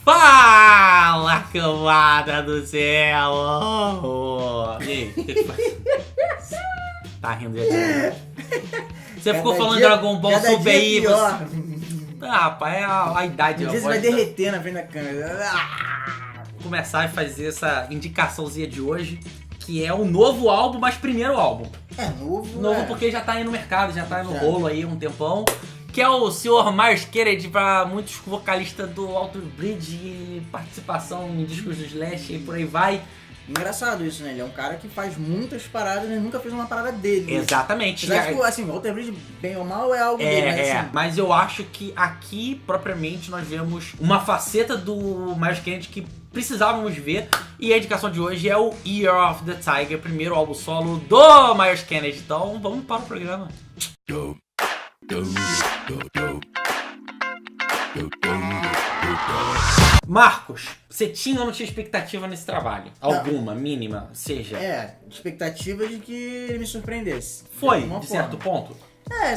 Fala, camada do céu! E aí, o que faz? Tá rindo de Você ficou falando Dragon Ball Super aí, você... rapaz, é a idade. Às vezes vai derreter na frente da câmera. Vou começar a fazer essa indicaçãozinha de hoje, que é o novo álbum, mas primeiro álbum. É novo. Novo porque já tá aí no mercado, já tá no rolo aí um tempão. Que é o Sr. Myles Kennedy, pra muitos vocalistas do Alter Bridge, participação em discos do Slash e por aí vai. Engraçado isso, né? Ele é um cara que faz muitas paradas, mas nunca fez uma parada dele. Exatamente. Mas acho que, assim, o Alter Bridge, bem ou mal, é algo dele, né? Assim, mas eu acho que aqui, propriamente, nós vemos uma faceta do Myles Kennedy que precisávamos ver. E a indicação de hoje é o Year of the Tiger, primeiro álbum solo do Myles Kennedy. Então, vamos para o programa. Marcos, você tinha ou não tinha expectativa nesse trabalho? Alguma, mínima, seja? Expectativa de que ele me surpreendesse. Foi, de certo ponto?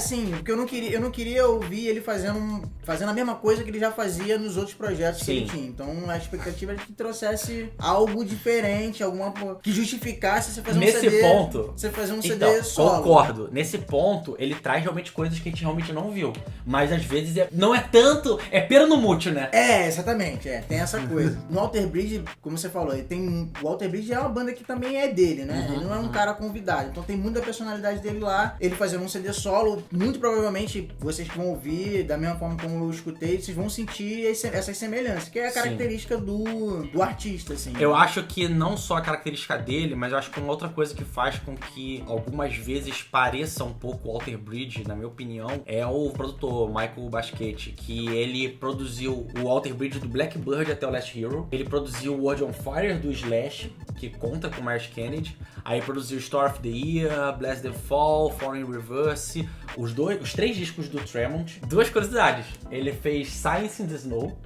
Sim, porque eu não queria ouvir ele fazendo a mesma coisa que ele já fazia nos outros projetos que ele tinha. Então a expectativa era que trouxesse algo diferente, alguma que justificasse você fazer um CD. Nesse ponto, você fazer um CD solo. Concordo. Nesse ponto, ele traz realmente coisas que a gente realmente não viu. Mas às vezes não é tanto, é pera no mútil, né? Exatamente, tem essa coisa. No Alter Bridge, como você falou, o Alter Bridge é uma banda que também é dele, né? Ele não é um cara convidado. Então tem muita personalidade dele lá. Ele fazendo um CD solo, muito provavelmente vocês que vão ouvir, da mesma forma como eu escutei, vocês vão sentir essas semelhanças, que é a característica do artista, assim. Eu acho que não só a característica dele, mas eu acho que uma outra coisa que faz com que algumas vezes pareça um pouco o Alter Bridge, na minha opinião, é o produtor Michael Basquete, que ele produziu o Alter Bridge do Blackbird até o Last Hero, ele produziu o World on Fire do Slash, que conta com o Myles Kennedy, aí produziu Story of the Year, Bless the Fall, Fallen in Reverse, os 3 discos do Tremont. Duas curiosidades, ele fez Science in the Snow.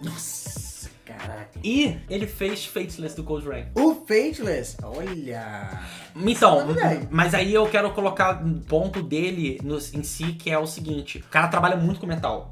Nossa, caraca. E ele fez Fateless do Cold Rain. O Fateless? Olha... Então, mas aí eu quero colocar um ponto dele em si, que é o seguinte. O cara trabalha muito com metal.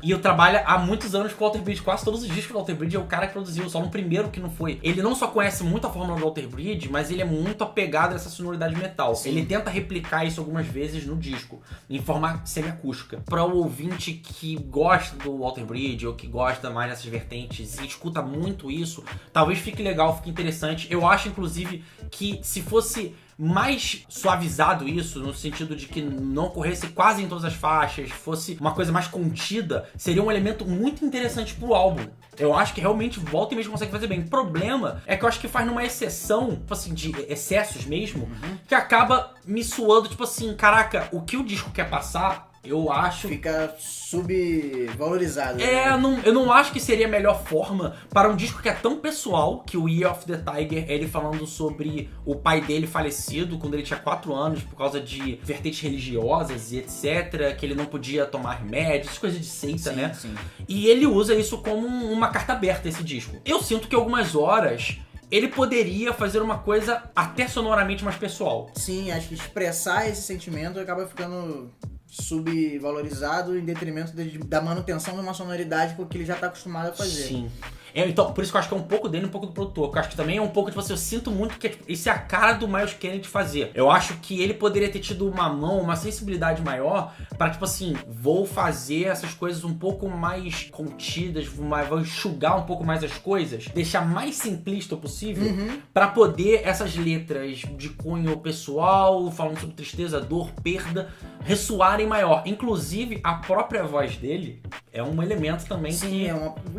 E eu trabalho há muitos anos com o Alter Bridge. Quase todos os discos do Alter Bridge é o cara que produziu, só no primeiro que não foi. Ele não só conhece muito a fórmula do Alter Bridge, mas ele é muito apegado a essa sonoridade metal. Sim. Ele tenta replicar isso algumas vezes no disco, em forma semiacústica. Para o ouvinte que gosta do Alter Bridge, ou que gosta mais dessas vertentes e escuta muito isso, talvez fique legal, fique interessante. Eu acho, inclusive, que se fosse mais suavizado isso, no sentido de que não ocorresse quase em todas as faixas, fosse uma coisa mais contida, seria um elemento muito interessante pro álbum. Eu acho que realmente volta e mesmo consegue fazer bem. O problema é que eu acho que faz numa exceção, tipo assim, de excessos mesmo, que acaba me suando, tipo assim, caraca, o que o disco quer passar, eu acho... Fica subvalorizado. Eu não acho que seria a melhor forma para um disco que é tão pessoal, que o Year of the Tiger, ele falando sobre o pai dele falecido quando ele tinha 4 anos, por causa de vertentes religiosas e etc, que ele não podia tomar remédios, coisas de seita, né? Sim. E ele usa isso como uma carta aberta, esse disco. Eu sinto que algumas horas... ele poderia fazer uma coisa até sonoramente mais pessoal. Sim, acho que expressar esse sentimento acaba ficando subvalorizado em detrimento da manutenção de uma sonoridade que ele já está acostumado a fazer. Sim. Então, por isso que eu acho que é um pouco dele e um pouco do produtor. Porque eu acho que também é um pouco, tipo assim, eu sinto muito que isso é a cara do Myles Kennedy fazer. Eu acho que ele poderia ter tido uma mão, uma sensibilidade maior para, tipo assim, vou fazer essas coisas um pouco mais contidas, vou enxugar um pouco mais as coisas, deixar mais simplista possível, para poder essas letras de cunho pessoal, falando sobre tristeza, dor, perda, ressoarem maior. Inclusive, a própria voz dele é um elemento também. Sim,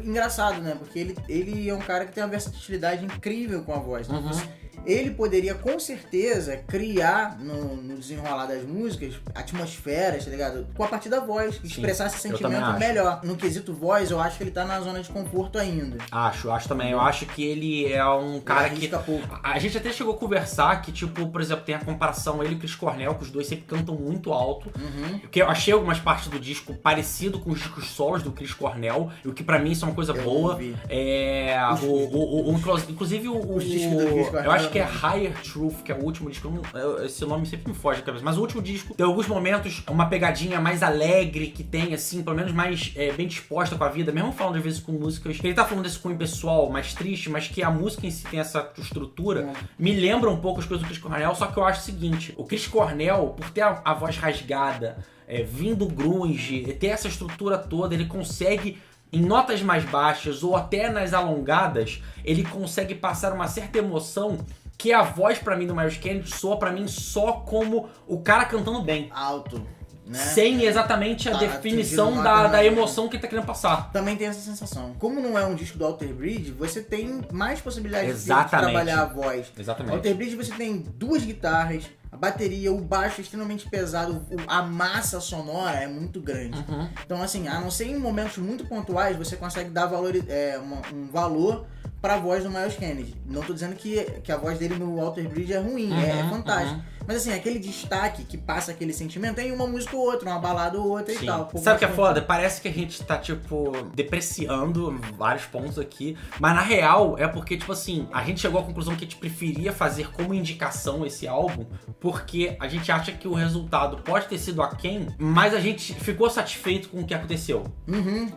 engraçado, né? Porque ele é um cara que tem uma versatilidade incrível com a voz. Né? Ele poderia, com certeza, criar no desenrolar das músicas atmosferas, tá ligado? Com a partir da voz, expressar esse sentimento melhor. No quesito voz, eu acho que ele tá na zona de conforto ainda. Acho também. Eu acho que ele é um cara que... A gente até chegou a conversar que, tipo, por exemplo, tem a comparação ele e o Chris Cornell, que os dois sempre cantam muito alto. Porque eu achei algumas partes do disco parecido com os discos solos do Chris Cornell, o que pra mim isso é uma coisa boa. Inclusive os discos do Chris Cornell, eu acho acho que é Higher Truth, que é o último disco. Esse nome sempre me foge da cabeça. Mas o último disco tem alguns momentos, uma pegadinha mais alegre que tem, assim, pelo menos mais bem disposta com a vida. Mesmo falando às vezes com músicas. Ele tá falando desse cunho pessoal mais triste, mas que a música em si tem essa estrutura. Me lembra um pouco as coisas do Chris Cornell, só que eu acho o seguinte: o Chris Cornell, por ter a voz rasgada, vindo grunge, ter essa estrutura toda, ele consegue, em notas mais baixas ou até nas alongadas, ele consegue passar uma certa emoção que a voz pra mim do Myles Kennedy soa pra mim só como o cara cantando bem. Alto. Né? Sem exatamente a definição da emoção que ele tá querendo passar. Também tem essa sensação. Como não é um disco do Alter Bridge, você tem mais possibilidades de trabalhar a voz. Exatamente. No Alter Bridge você tem 2 guitarras, a bateria, o baixo é extremamente pesado, a massa sonora é muito grande. Então, assim, a não ser em momentos muito pontuais, você consegue dar um valor pra voz do Myles Kennedy. Não tô dizendo que a voz dele no Alter Bridge é ruim, é fantástica. Mas assim, aquele destaque que passa aquele sentimento tem uma música ou outra, uma balada ou outra. Sim. E tal. Sabe o que é foda? Parece que a gente tá, tipo, depreciando vários pontos aqui, mas na real é porque, tipo assim, a gente chegou à conclusão que a gente preferia fazer como indicação esse álbum, porque a gente acha que o resultado pode ter sido aquém, mas a gente ficou satisfeito com o que aconteceu.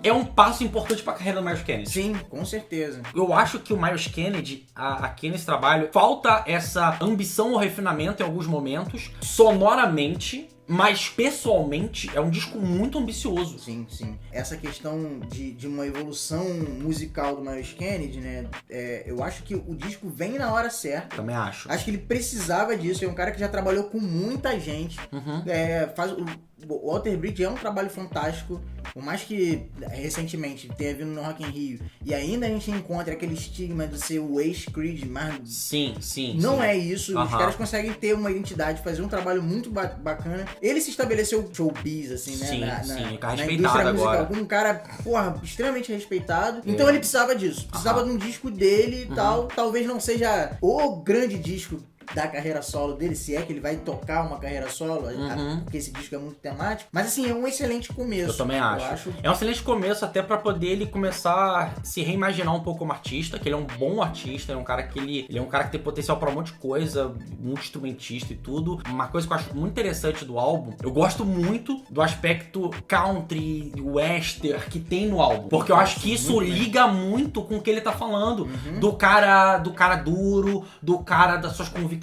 É um passo importante pra carreira do Myles Kennedy. Sim, com certeza. Eu acho que o Myles Kennedy, aqui nesse trabalho, falta essa ambição ou refinamento em alguns momentos, sonoramente, mas pessoalmente é um disco muito ambicioso. Sim, sim. Essa questão de uma evolução musical do Myles Kennedy, né? Eu acho que o disco vem na hora certa. Também acho. Acho que ele precisava disso. É um cara que já trabalhou com muita gente. O Alter Bridge é um trabalho fantástico. Por mais que recentemente tenha vindo no Rock in Rio e ainda a gente encontra aquele estigma de ser o ex-Creed, mas sim, não é isso. Os caras conseguem ter uma identidade, fazer um trabalho muito bacana. Ele se estabeleceu showbiz, assim, né? Sim, tá na respeitado agora. Como um cara, extremamente respeitado. Então ele precisava disso. Precisava de um disco dele e tal. Talvez não seja o grande disco da carreira solo dele, se é que ele vai tocar uma carreira solo, porque esse disco é muito temático. Mas assim, é um excelente começo. Eu também acho. É um excelente começo até pra poder ele começar a se reimaginar um pouco como artista, que ele é um bom artista, é um cara que ele é um cara que tem potencial pra um monte de coisa, muito instrumentista e tudo. Uma coisa que eu acho muito interessante do álbum, eu gosto muito do aspecto country, western que tem no álbum, porque eu acho que isso liga muito com o que ele tá falando, do cara duro, do cara das suas convicções,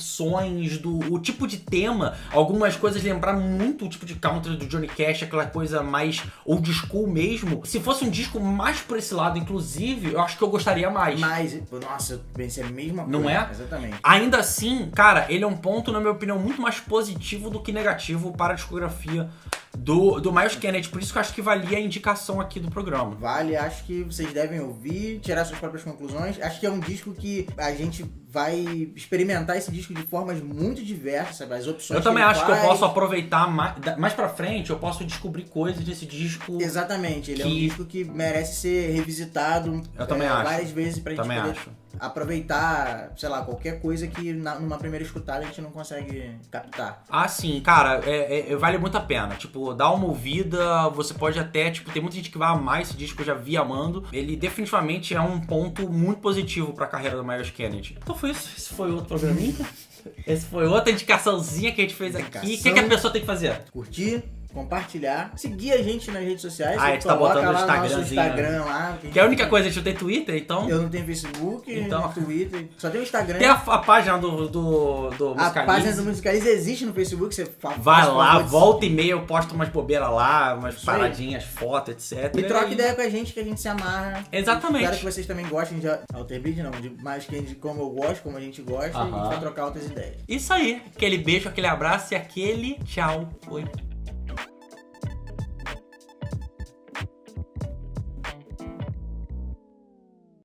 o tipo de tema. Algumas coisas lembraram muito o tipo de country do Johnny Cash, aquela coisa mais old school mesmo. Se fosse um disco mais por esse lado, inclusive, eu acho que eu gostaria mais. Nossa, eu pensei a mesma coisa. Não é? Exatamente. Ainda assim, cara, ele é um ponto, na minha opinião, muito mais positivo do que negativo para a discografia do Myles Kennedy. Por isso que eu acho que valia a indicação aqui do programa. Vale, acho que vocês devem ouvir, tirar suas próprias conclusões. Acho que é um disco que a gente vai experimentar esse disco de formas muito diversas, sabe? As opções. Eu também acho que eu posso aproveitar mais pra frente, eu posso descobrir coisas desse disco. Exatamente, ele é um disco que merece ser revisitado várias vezes pra gente poder aproveitar, sei lá, qualquer coisa que numa primeira escutada a gente não consegue captar. Ah, sim, cara, vale muito a pena. Tipo, dá uma ouvida, você pode até, tipo, tem muita gente que vai amar esse disco, eu já vi amando. Ele definitivamente é um ponto muito positivo pra carreira do Myles Kennedy. Então foi isso, esse foi outro programinha. Esse foi outra indicaçãozinha que a gente fez aqui. O que a pessoa tem que fazer? Curtir, compartilhar, seguir a gente nas redes sociais. A gente tá botando lá no nosso Instagram lá. Que é a única coisa, a gente não tem Twitter, então... Eu não tenho Facebook, não tenho Twitter, só tenho Instagram. Tem a página do Musicalize. A página do Musicalize existe no Facebook, você vai lá, volta e meia, eu posto umas bobeiras lá, umas paradinhas, fotos, etc. E troca ideia com a gente que a gente se amarra. Exatamente. Espero que vocês também gostem de Alter Bridge, não, de mais que como eu gosto, como a gente gosta, e a gente vai trocar outras ideias. Isso aí, aquele beijo, aquele abraço e aquele tchau. Oi.